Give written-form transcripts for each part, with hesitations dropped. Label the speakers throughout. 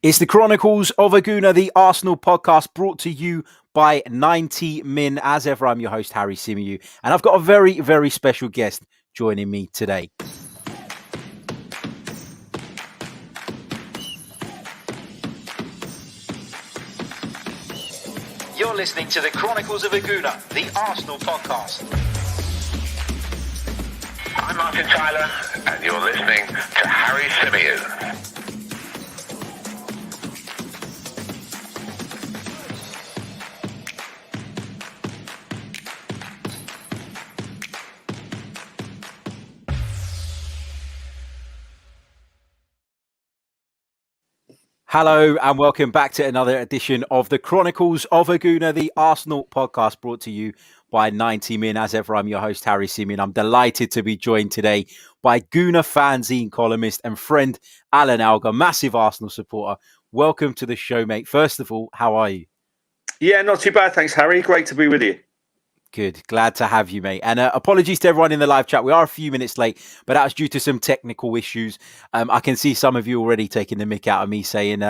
Speaker 1: It's the Chronicles of a Gooner, the Arsenal podcast brought to you by 90 Min. As ever, I'm your host, Harry Symeou, and I've got a very, very special guest joining me today. You're listening to the Chronicles of a Gooner, the Arsenal podcast.
Speaker 2: I'm Martin Tyler, and you're listening to Harry Symeou.
Speaker 1: Hello and welcome back to another edition of the Chronicles of a Gooner, the Arsenal podcast brought to you by 90 Min. As ever, I'm your host, Harry Symeou. I'm delighted to be joined today by Goona Fanzine columnist and friend Alan Alger, massive Arsenal supporter. Welcome to the show, mate. First of all, how are you?
Speaker 3: Yeah, not too bad. Thanks, Harry. Great to be with you.
Speaker 1: Good. Glad to have you, mate. And apologies to everyone in the live chat. We are a few minutes late, but that was due to some technical issues. I can see some of you already taking the mick out of me saying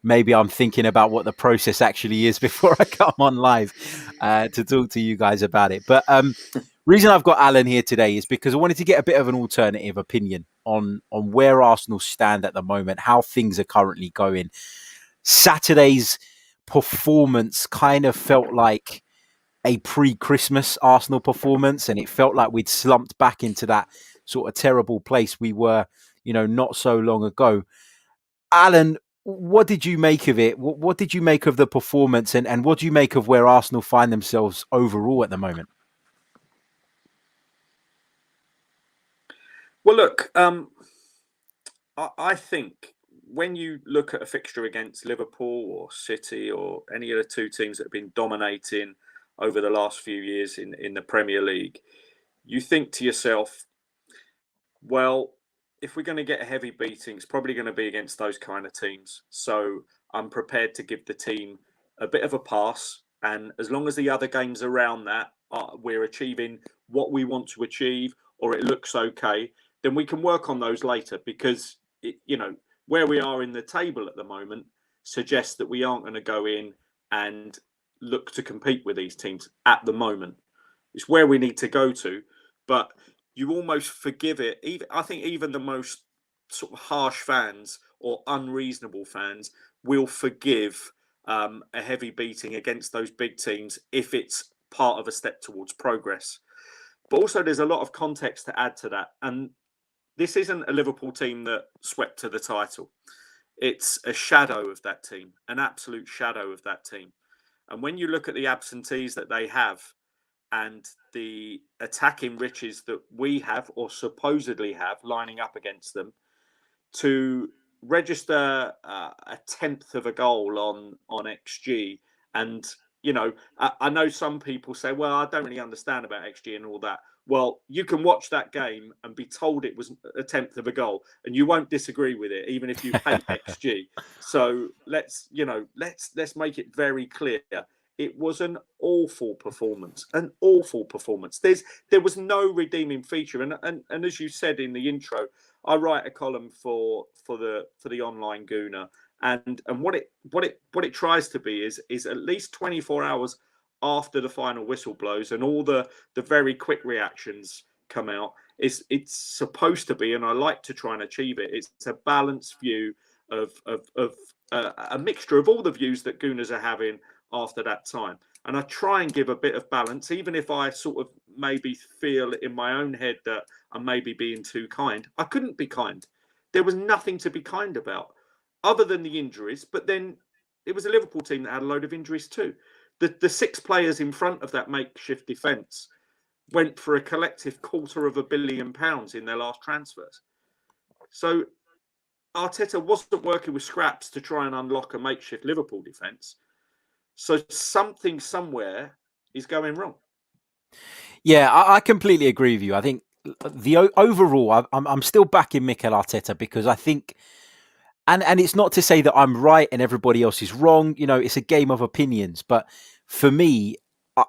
Speaker 1: maybe I'm thinking about what the process actually is before I come on live to talk to you guys about it. But reason I've got Alan here today is because I wanted to get a bit of an alternative opinion on where Arsenal stand at the moment, how things are currently going. Saturday's performance kind of felt like a pre-Christmas Arsenal performance, and it felt like we'd slumped back into that sort of terrible place we were, not so long ago. Alan, what did you make of it? What did you make of the performance, and what do you make of where Arsenal find themselves overall at the moment?
Speaker 3: Well, look, I think when you look at a fixture against Liverpool or City or any of the two teams that have been dominating over the last few years in the Premier League, you think to yourself, well, if we're going to get a heavy beating, it's probably going to be against those kind of teams. So I'm prepared to give the team a bit of a pass. And as long as the other games around that, we're achieving what we want to achieve, or it looks okay, then we can work on those later, because, where we are in the table at the moment suggests that we aren't going to go in and look to compete with these teams at the moment. It's where we need to go to, but you almost forgive it. I think even the most sort of harsh fans or unreasonable fans will forgive a heavy beating against those big teams if it's part of a step towards progress. But also there's a lot of context to add to that. And this isn't a Liverpool team that swept to the title. It's a shadow of that team, an absolute shadow of that team. And when you look at the absentees that they have and the attacking riches that we have or supposedly have lining up against them, to register a tenth of a goal on XG. And, I know some people say, well, I don't really understand about XG and all that. Well, you can watch that game and be told it was a tenth of a goal, and you won't disagree with it, even if you hate XG. So let's make it very clear. It was an awful performance, There was no redeeming feature, and as you said in the intro, I write a column for the online Gooner, and what it tries to be is at least 24 hours after the final whistle blows and all the very quick reactions come out. It's supposed to be, and I like to try and achieve it, it's a balanced view of a mixture of all the views that Gooners are having after that time. And I try and give a bit of balance, even if I sort of maybe feel in my own head that I'm maybe being too kind. I couldn't be kind. There was nothing to be kind about other than the injuries. But then it was a Liverpool team that had a load of injuries too. The six players in front of that makeshift defence went for a collective £250 million in their last transfers. So Arteta wasn't working with scraps to try and unlock a makeshift Liverpool defence. So something somewhere is going wrong.
Speaker 1: Yeah, I completely agree with you. I think overall, I'm still backing Mikel Arteta, because I think, and it's not to say that I'm right and everybody else is wrong. It's a game of opinions. But for me,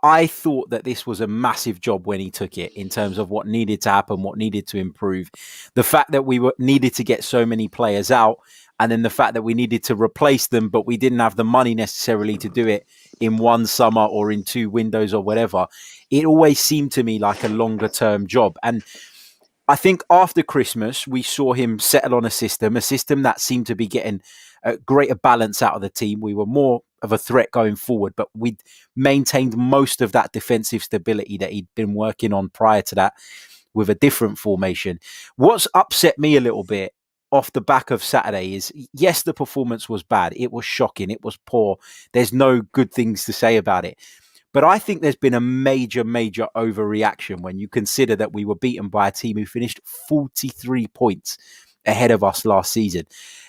Speaker 1: I thought that this was a massive job when he took it, in terms of what needed to happen, what needed to improve. The fact that we needed to get so many players out and then the fact that we needed to replace them, but we didn't have the money necessarily to do it in one summer or in 2 windows or whatever, it always seemed to me like a longer term job. And I think after Christmas, we saw him settle on a system that seemed to be getting a greater balance out of the team. We were more of a threat going forward, but we maintained most of that defensive stability that he'd been working on prior to that with a different formation. What's upset me a little bit off the back of Saturday is, yes, the performance was bad. It was shocking. It was poor. There's no good things to say about it. But I think there's been a major, major overreaction when you consider that we were beaten by a team who finished 43 points ahead of us last season.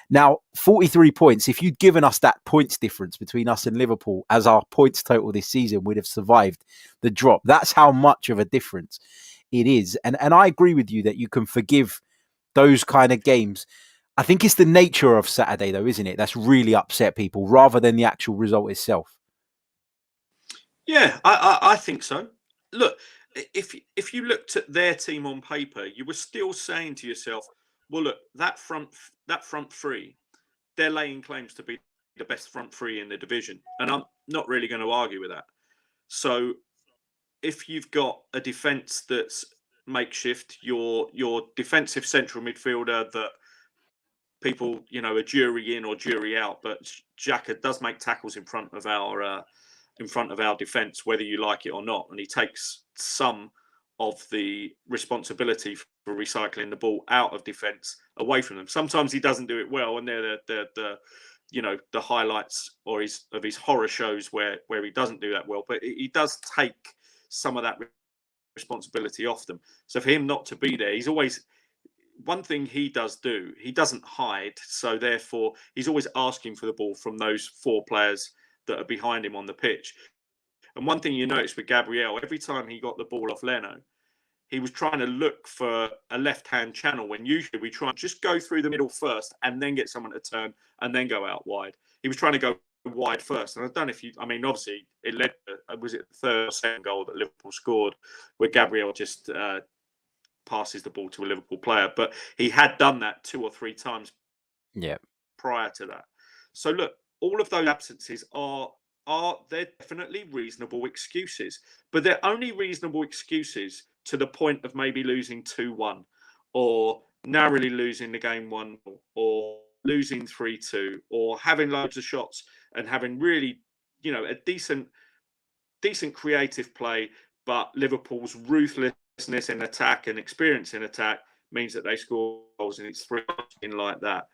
Speaker 1: Now, 43 points, if you'd given us that points difference between us and Liverpool as our points total this season, we'd have survived the drop. That's how much of a difference it is. And I agree with you that you can forgive those kind of games. I think it's the nature of Saturday, though, isn't it? That's really upset people rather than the actual result itself.
Speaker 3: Yeah, I think so. Look, if you looked at their team on paper, you were still saying to yourself, well, look, that front three, they're laying claims to be the best front three in the division. And I'm not really going to argue with that. So if you've got a defence that's makeshift, your defensive central midfielder that people, are jury in or jury out, but Xhaka does make tackles in front of our defence, whether you like it or not, and he takes some of the responsibility for recycling the ball out of defence away from them. Sometimes he doesn't do it well, and they're the highlights or his horror shows where he doesn't do that well. But he does take some of that responsibility off them. So for him not to be there, he's always, one thing he doesn't hide. So therefore, he's always asking for the ball from those 4 players that are behind him on the pitch. And one thing you notice with Gabriel, every time he got the ball off Leno, he was trying to look for a left-hand channel, when usually we try and just go through the middle first and then get someone to turn and then go out wide. He was trying to go wide first. And I don't know if obviously it led to, was it the third or second goal that Liverpool scored, where Gabriel just passes the ball to a Liverpool player. But he had done that 2 or 3 times prior to that. So look, all of those absences are they're definitely reasonable excuses, but they're only reasonable excuses to the point of maybe losing 2-1 or narrowly losing the game 1 or losing 3-2 or having loads of shots and having really, a decent creative play, but Liverpool's ruthlessness in attack and experience in attack means that they score goals, and it's 3 in like that.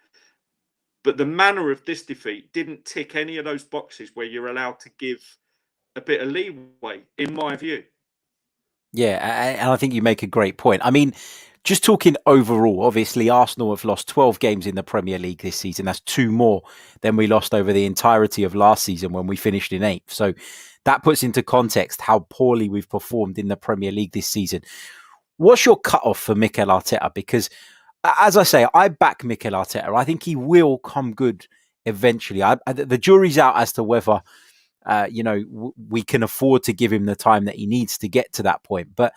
Speaker 3: But the manner of this defeat didn't tick any of those boxes where you're allowed to give a bit of leeway, in my view.
Speaker 1: Yeah, and I think you make a great point. I mean, just talking overall, obviously Arsenal have lost 12 games in the Premier League this season. That's 2 more than we lost over the entirety of last season when we finished in 8th. So that puts into context how poorly we've performed in the Premier League this season. What's your cutoff for Mikel Arteta? Because, as I say, I back Mikel Arteta. I think he will come good eventually. The jury's out as to whether we can afford to give him the time that he needs to get to that point. But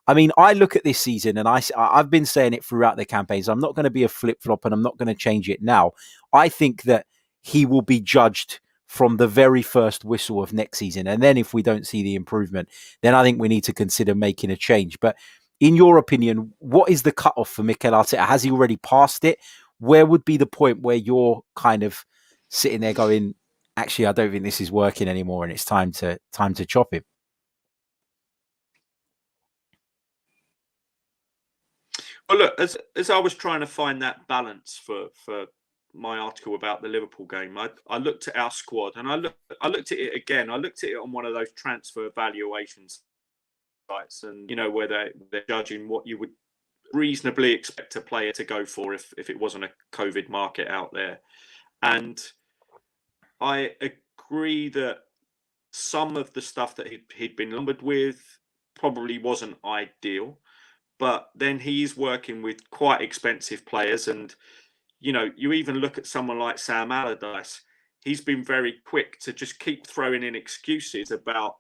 Speaker 1: I mean, I look at this season and I've been saying it throughout the campaigns. I'm not going to be a flip-flop and I'm not going to change it now. I think that he will be judged from the very first whistle of next season. And then if we don't see the improvement, then I think we need to consider making a change. But in your opinion, what is the cutoff for Mikel Arteta? Has he already passed it? Where would be the point where you're kind of sitting there going, actually, I don't think this is working anymore and it's time to chop him?
Speaker 3: Well, look, as I was trying to find that balance for my article about the Liverpool game, I looked at our squad and I looked at it again. I looked at it on one of those transfer valuations sites, and where they're judging what you would reasonably expect a player to go for if it wasn't a COVID market out there. And I agree that some of the stuff that he'd been lumbered with probably wasn't ideal, but then he's working with quite expensive players. And, you even look at someone like Sam Allardyce, he's been very quick to just keep throwing in excuses about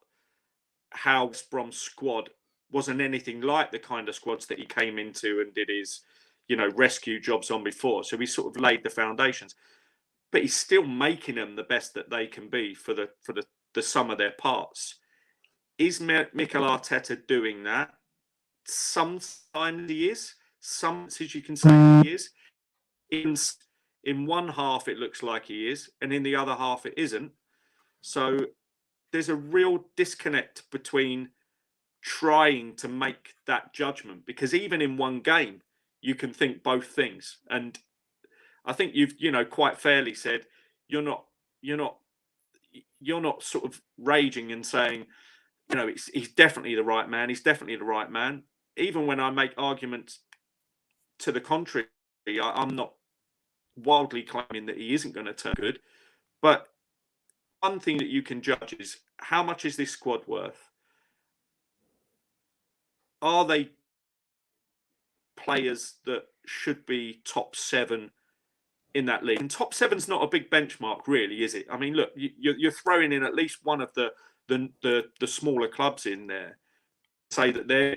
Speaker 3: how West Brom's squad wasn't anything like the kind of squads that he came into and did his, rescue jobs on before. So he sort of laid the foundations. but he's still making them the best that they can be for the sum of their parts. Is Mikel Arteta doing that? Sometimes he is. Sometimes you can say he is. In one half, it looks like he is, and in the other half, it isn't. So there's a real disconnect between trying to make that judgment, because even in one game, you can think both things. And I think you've, quite fairly said you're not sort of raging and saying, he's definitely the right man. He's definitely the right man. Even when I make arguments to the contrary, I'm not wildly claiming that he isn't going to turn good. But one thing that you can judge is, how much is this squad worth? Are they players that should be top 7 in that league? And top 7's not a big benchmark, really, is it? I mean, look, you're throwing in at least one of the smaller clubs in there, say that they're,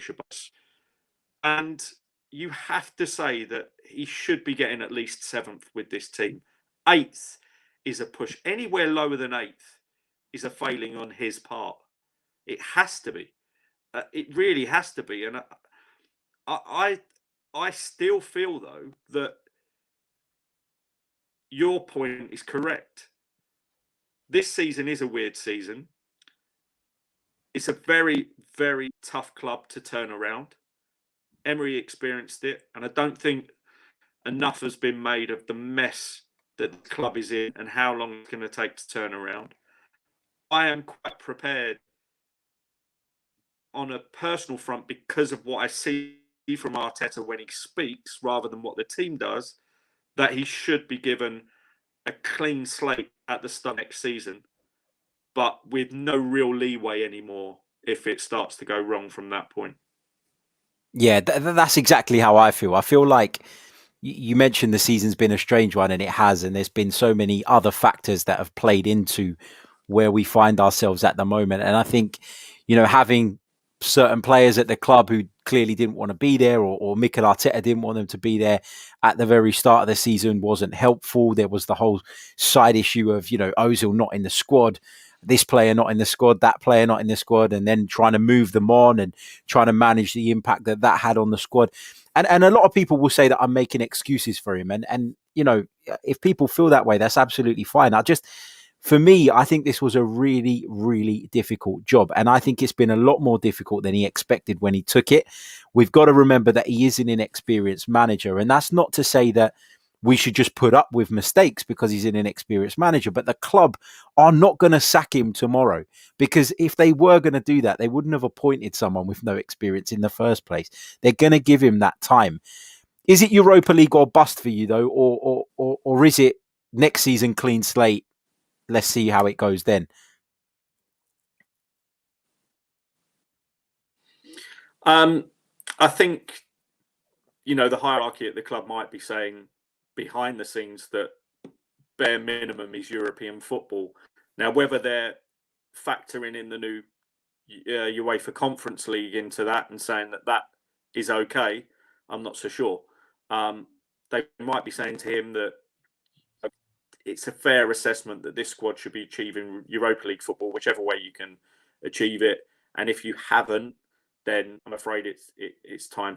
Speaker 3: and you have to say that he should be getting at least 7th with this team. 8th is a push. Anywhere lower than 8th is a failing on his part. It has to be. It really has to be. And I still feel, though, that your point is correct. This season is a weird season. It's a very, very tough club to turn around. Emery experienced it, and I don't think enough has been made of the mess that the club is in and how long it's going to take to turn around. I am quite prepared on a personal front, because of what I see from Arteta when he speaks rather than what the team does, that he should be given a clean slate at the start of next season, but with no real leeway anymore if it starts to go wrong from that point.
Speaker 1: Yeah, that's exactly how I feel. I feel like you mentioned the season's been a strange one, and it has, and there's been so many other factors that have played into where we find ourselves at the moment. And I think, having certain players at the club who clearly didn't want to be there, or Mikel Arteta didn't want them to be there at the very start of the season, wasn't helpful. There was the whole side issue of, Ozil not in the squad, this player not in the squad, that player not in the squad, and then trying to move them on and trying to manage the impact that had on the squad. And a lot of people will say that I'm making excuses for him. And if people feel that way, that's absolutely fine. For me, I think this was a really, really difficult job. And I think it's been a lot more difficult than he expected when he took it. We've got to remember that he is an inexperienced manager. And that's not to say that we should just put up with mistakes because he's an inexperienced manager. But the club are not going to sack him tomorrow, because if they were going to do that, they wouldn't have appointed someone with no experience in the first place. They're going to give him that time. Is it Europa League or bust for you, though? Or is it next season, clean slate? Let's see how it goes then.
Speaker 3: I think, the hierarchy at the club might be saying behind the scenes that bare minimum is European football. Now, whether they're factoring in the new UEFA Conference League into that and saying that is okay, I'm not so sure. They might be saying to him that it's a fair assessment that this squad should be achieving Europa League football, whichever way you can achieve it. And if you haven't, then I'm afraid it's time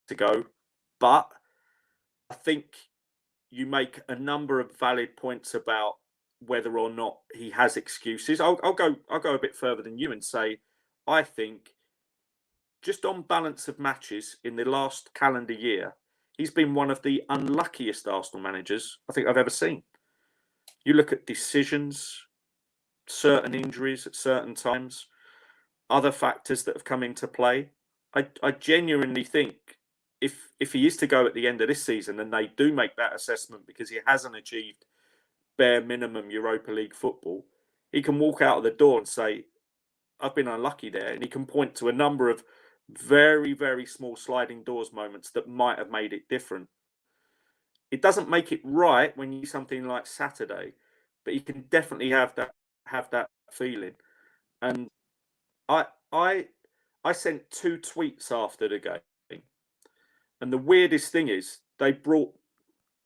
Speaker 3: to go. But I think you make a number of valid points about whether or not he has excuses. I'll go a bit further than you and say, I think just on balance of matches in the last calendar year, he's been one of the unluckiest Arsenal managers I think I've ever seen. You look at decisions, certain injuries at certain times, other factors that have come into play. I genuinely think if he is to go at the end of this season and they do make that assessment because he hasn't achieved bare minimum Europa League football, he can walk out of the door and say, I've been unlucky there. And he can point to a number of very, very small sliding doors moments that might have made it different. It doesn't make it right when you do something like Saturday, but you can definitely have that feeling. And I sent 2 tweets after the game, and the weirdest thing is they brought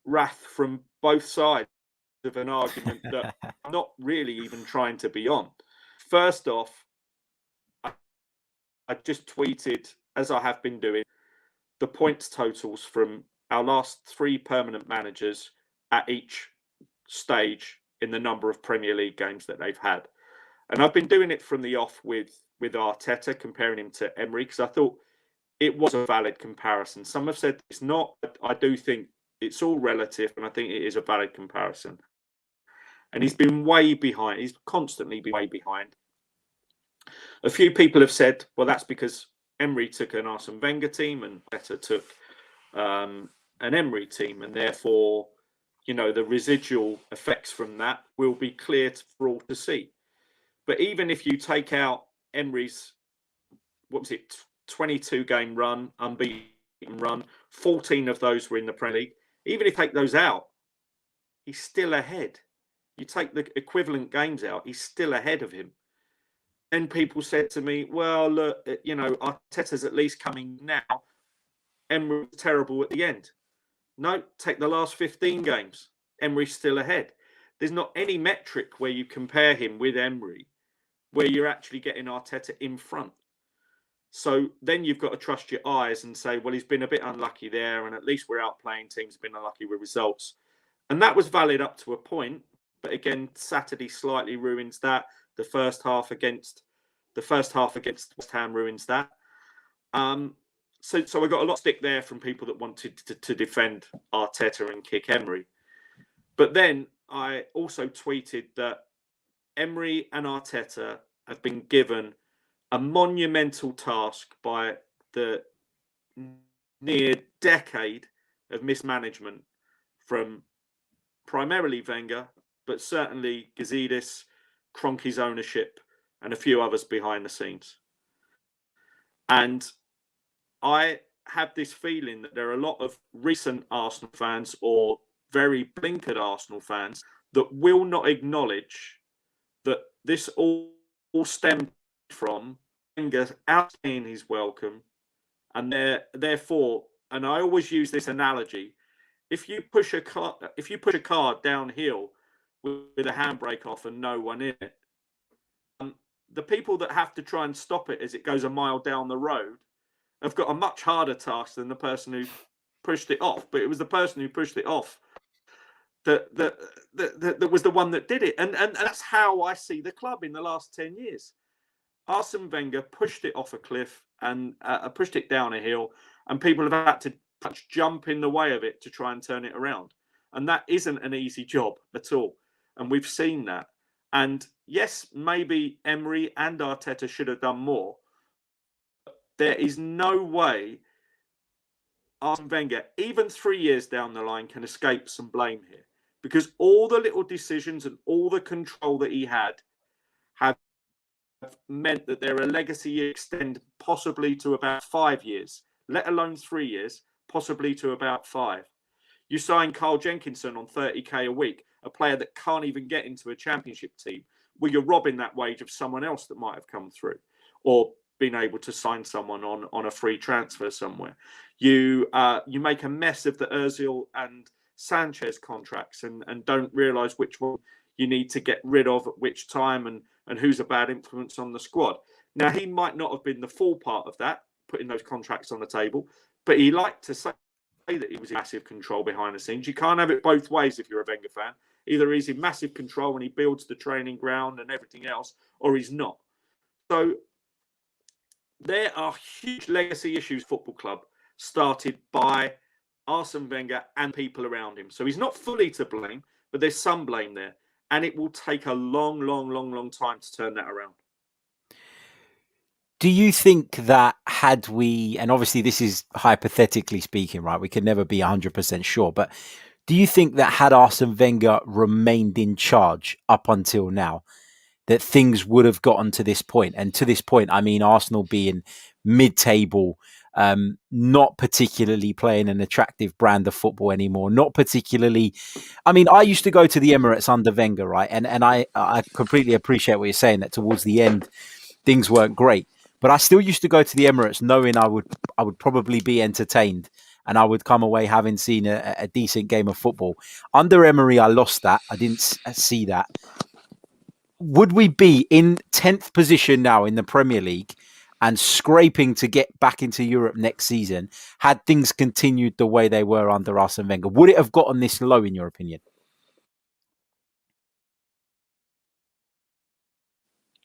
Speaker 3: wrath from both sides. of an argument that I'm not really even trying to be on. First off, I just tweeted, as I have been doing, the points totals from our last 3 permanent managers at each stage in the number of Premier League games that they've had. And I've been doing it from the off with Arteta, comparing him to Emery, because I thought it was a valid comparison. Some have said it's not, but I do think it's all relative, and I think it is a valid comparison. And he's been way behind. He's constantly been way behind. A few people have said, well, that's because Emery took an Arsene Wenger team and Arteta took an Emery team, and therefore, you know, the residual effects from that will be clear for all to see. But even if you take out Emery's, 22 game run, unbeaten run, 14 of those were in the Premier League. Even if you take those out, he's still ahead. You take the equivalent games out, he's still ahead of him. And people said to me, well, look, you know, Arteta's at least coming now. Emery was terrible at the end. No, take the last 15 games. Emery's still ahead. There's not any metric where you compare him with Emery where you're actually getting Arteta in front. So then you've got to trust your eyes and say, well, he's been a bit unlucky there, and at least we're outplaying teams who've been unlucky with results. And that was valid up to a point. But again, Saturday slightly ruins that. The first half against West Ham ruins that. So I got a lot of stick there from people that wanted to defend Arteta and kick Emery. But then I also tweeted that Emery and Arteta have been given a monumental task by the near decade of mismanagement from primarily Wenger, but certainly Gazidis, Kroenke's ownership, and a few others behind the scenes. And I have this feeling that there are a lot of recent Arsenal fans or very blinkered Arsenal fans that will not acknowledge that this all stemmed from Wenger outstaying his welcome, and therefore, and I always use this analogy: if you push a car downhill with a handbrake off and no one in it, the people that have to try and stop it as it goes a mile down the road have got a much harder task than the person who pushed it off. But it was the person who pushed it off that was the one that did it. And that's how I see the club in the last 10 years. Arsene Wenger pushed it off a cliff and pushed it down a hill, and people have had to jump in the way of it to try and turn it around. And that isn't an easy job at all. And we've seen that. And yes, maybe Emery and Arteta should have done more. There is no way Arsene Wenger, even 3 years down the line, can escape some blame here. Because all the little decisions and all the control that he had have meant that their legacy extend possibly to about 5 years, let alone 3 years, possibly to about 5. You sign Carl Jenkinson on 30k a week, a player that can't even get into a championship team, where you're robbing that wage of someone else that might have come through, or been able to sign someone on a free transfer somewhere. You make a mess of the Ozil and Sanchez contracts and don't realise which one you need to get rid of at which time and who's a bad influence on the squad. Now, he might not have been the full part of that, putting those contracts on the table, but he liked to say that he was in massive control behind the scenes. You can't have it both ways if you're a Wenger fan. Either he's in massive control and he builds the training ground and everything else, or he's not. So there are huge legacy issues football club started by Arsene Wenger and people around him. So he's not fully to blame, but there's some blame there. And it will take a long, long, long, long time to turn that around.
Speaker 1: Do you think that had we, and obviously this is hypothetically speaking, right? We could never be 100% sure, but do you think that had Arsene Wenger remained in charge up until now, that things would have gotten to this point? And to this point, I mean, Arsenal being mid-table, not particularly playing an attractive brand of football anymore, not particularly, I mean, I used to go to the Emirates under Wenger, right? And I completely appreciate what you're saying, that towards the end, things weren't great. But I still used to go to the Emirates knowing I would probably be entertained and I would come away having seen a decent game of football. Under Emery, I lost that. I didn't see that. Would we be in 10th position now in the Premier League and scraping to get back into Europe next season had things continued the way they were under Arsene Wenger? Would it have gotten this low, in your opinion?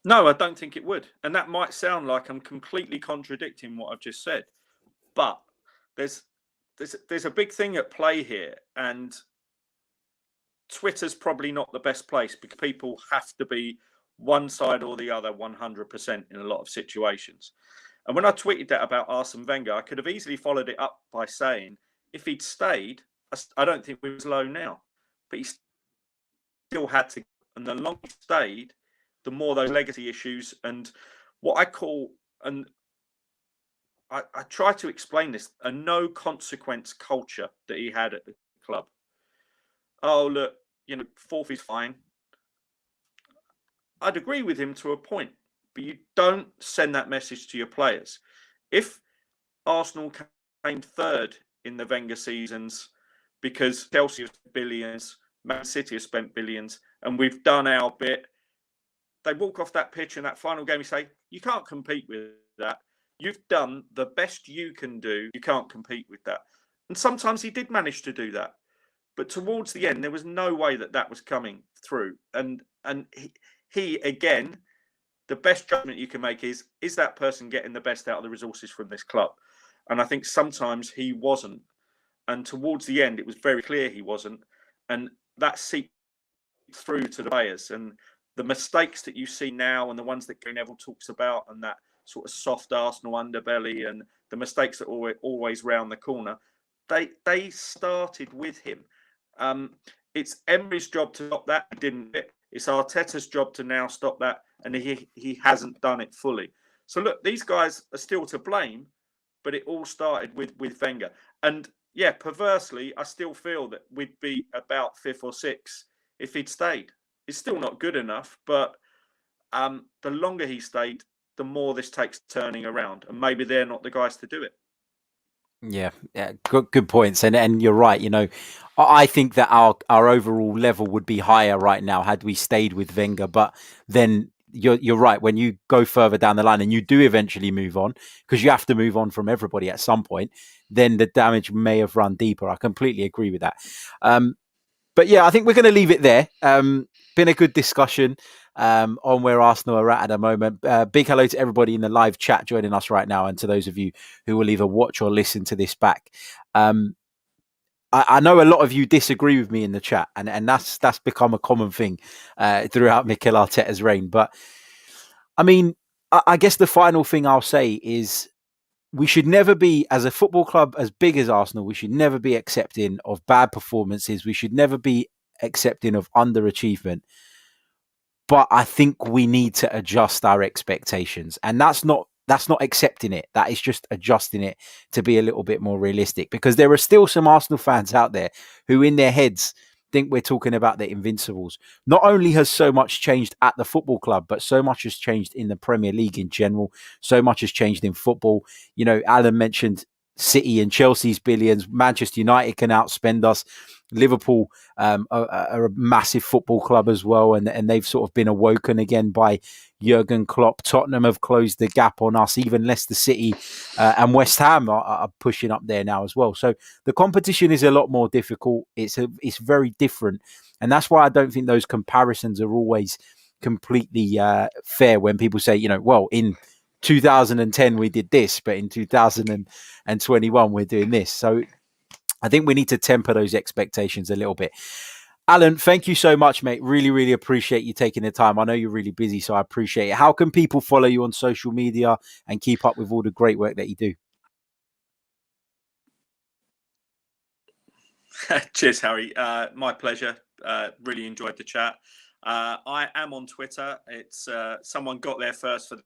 Speaker 3: No, I don't think it would. And that might sound like I'm completely contradicting what I've just said. But there's a big thing at play here. And Twitter's probably not the best place because people have to be one side or the other 100% in a lot of situations. And when I tweeted that about Arsene Wenger, I could have easily followed it up by saying, if he'd stayed, I don't think we was low now. But he still had to. And the longer he stayed, the more those legacy issues and what I call, and I try to explain this, a no consequence culture that he had at the club. Oh, look, fourth is fine. I'd agree with him to a point, but you don't send that message to your players. If Arsenal came third in the Wenger seasons because Chelsea have spent billions, Man City have spent billions, and we've done our bit, they walk off that pitch in that final game, you say, you can't compete with that. You've done the best you can do. You can't compete with that. And sometimes he did manage to do that. But towards the end, there was no way that was coming through. And he again, the best judgment you can make is that person getting the best out of the resources from this club? And I think sometimes he wasn't. And towards the end, it was very clear he wasn't. And that seeped through to the players. And the mistakes that you see now and the ones that Gary Neville talks about and that sort of soft Arsenal underbelly and the mistakes that are always round the corner, they started with him. It's Emery's job to stop that. He didn't. It's Arteta's job to now stop that, and he hasn't done it fully. So look, these guys are still to blame, but it all started with Wenger. And yeah, perversely, I still feel that we'd be about 5th or 6th if he'd stayed. It's still not good enough, but the longer he stayed, the more this takes turning around, and maybe they're not the guys to do it.
Speaker 1: Yeah, good points, and you're right. I think that our overall level would be higher right now had we stayed with Wenger. But then you're right. When you go further down the line and you do eventually move on, because you have to move on from everybody at some point, then the damage may have run deeper. I completely agree with that. But yeah, I think we're going to leave it there. Been a good discussion on where Arsenal are at the moment. Big hello to everybody in the live chat joining us right now, and to those of you who will either watch or listen to this back. I know a lot of you disagree with me in the chat, and that's become a common thing throughout Mikel Arteta'S reign. But I mean, I guess the final thing I'll say is, we should never be, as a football club as big as Arsenal, we should never be accepting of bad performances. We should never be accepting of underachievement. But I think we need to adjust our expectations. And that's not accepting it. That is just adjusting it to be a little bit more realistic, because there are still some Arsenal fans out there who in their heads think we're talking about the Invincibles. Not only has so much changed at the football club, but so much has changed in the Premier League in general. So much has changed in football. Alan mentioned City and Chelsea's billions. Manchester United can outspend us. Liverpool are a massive football club as well, and they've sort of been awoken again by Jurgen Klopp. Tottenham have closed the gap on us. Even Leicester City and West Ham are pushing up there now as well. So the competition is a lot more difficult. It's very different, and that's why I don't think those comparisons are always completely fair. When people say, well, in 2010 we did this, but in 2021 we're doing this. So I think we need to temper those expectations a little bit. Alan, thank you so much, mate. Really, really appreciate you taking the time. I know you're really busy, so I appreciate it. How can people follow you on social media and keep up with all the great work that you do?
Speaker 3: Cheers, Harry. My pleasure. Really enjoyed the chat. I am on Twitter. It's someone got there first for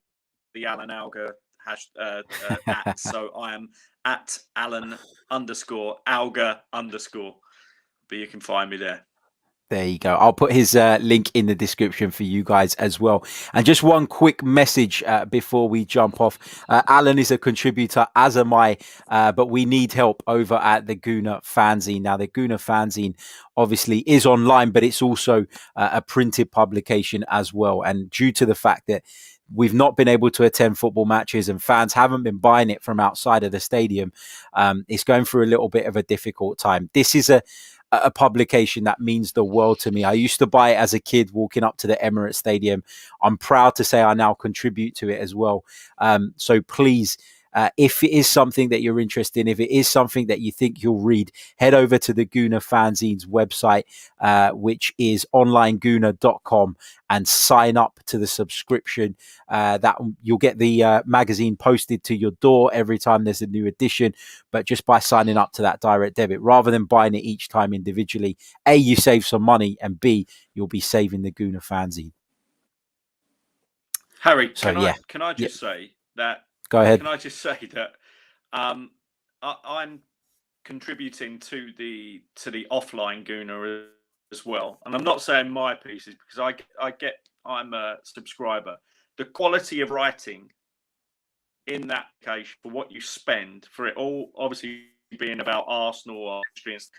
Speaker 3: the Alan Alger @ so I am at Alan_Alger_, but you can find me there.
Speaker 1: There you go. I'll put his link in the description for you guys as well. And just one quick message before we jump off. Alan is a contributor, as am I, but we need help over at the Goona Fanzine. Now, the Goona Fanzine obviously is online, but it's also a printed publication as well. And due to the fact that we've not been able to attend football matches and fans haven't been buying it from outside of the stadium, it's going through a little bit of a difficult time. This is a publication that means the world to me. I used to buy it as a kid walking up to the Emirates Stadium. I'm proud to say I now contribute to it as well. So please, if it is something that you're interested in, if it is something that you think you'll read, head over to the Goona Fanzine's website, which is onlinegoona.com, and sign up to the subscription. That you'll get the magazine posted to your door every time there's a new edition. But just by signing up to that direct debit, rather than buying it each time individually, A, you save some money, and B, you'll be saving the Goona Fanzine.
Speaker 3: Harry,
Speaker 1: So,
Speaker 3: can I just say that?
Speaker 1: Go ahead.
Speaker 3: Can I just say that I'm contributing to the offline Goona as well, and I'm not saying my pieces because I'm a subscriber. The quality of writing in that case for what you spend for it all, obviously being about Arsenal or experience,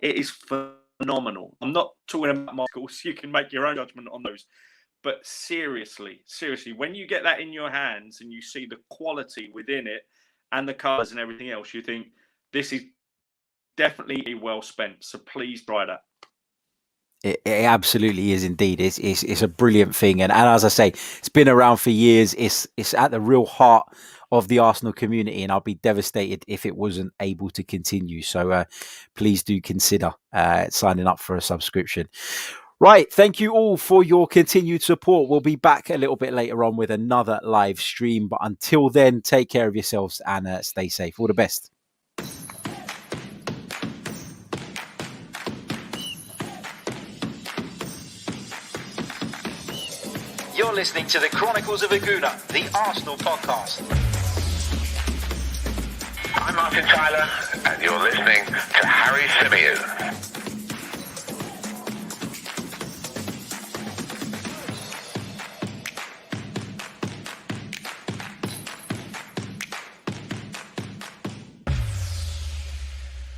Speaker 3: it is phenomenal. I'm not talking about Michaels. You can make your own judgment on those. But seriously, when you get that in your hands and you see the quality within it and the colours and everything else, you think this is definitely well spent. So please try that.
Speaker 1: It absolutely is indeed. It's a brilliant thing. And as I say, it's been around for years. It's at the real heart of the Arsenal community, and I'll be devastated if it wasn't able to continue. So please do consider signing up for a subscription. Right. Thank you all for your continued support. We'll be back a little bit later on with another live stream. But until then, take care of yourselves and stay safe. All the best.
Speaker 4: You're listening to the Chronicles of a Gooner, the Arsenal podcast.
Speaker 2: I'm Martin Tyler, and you're listening to Harry Symeou.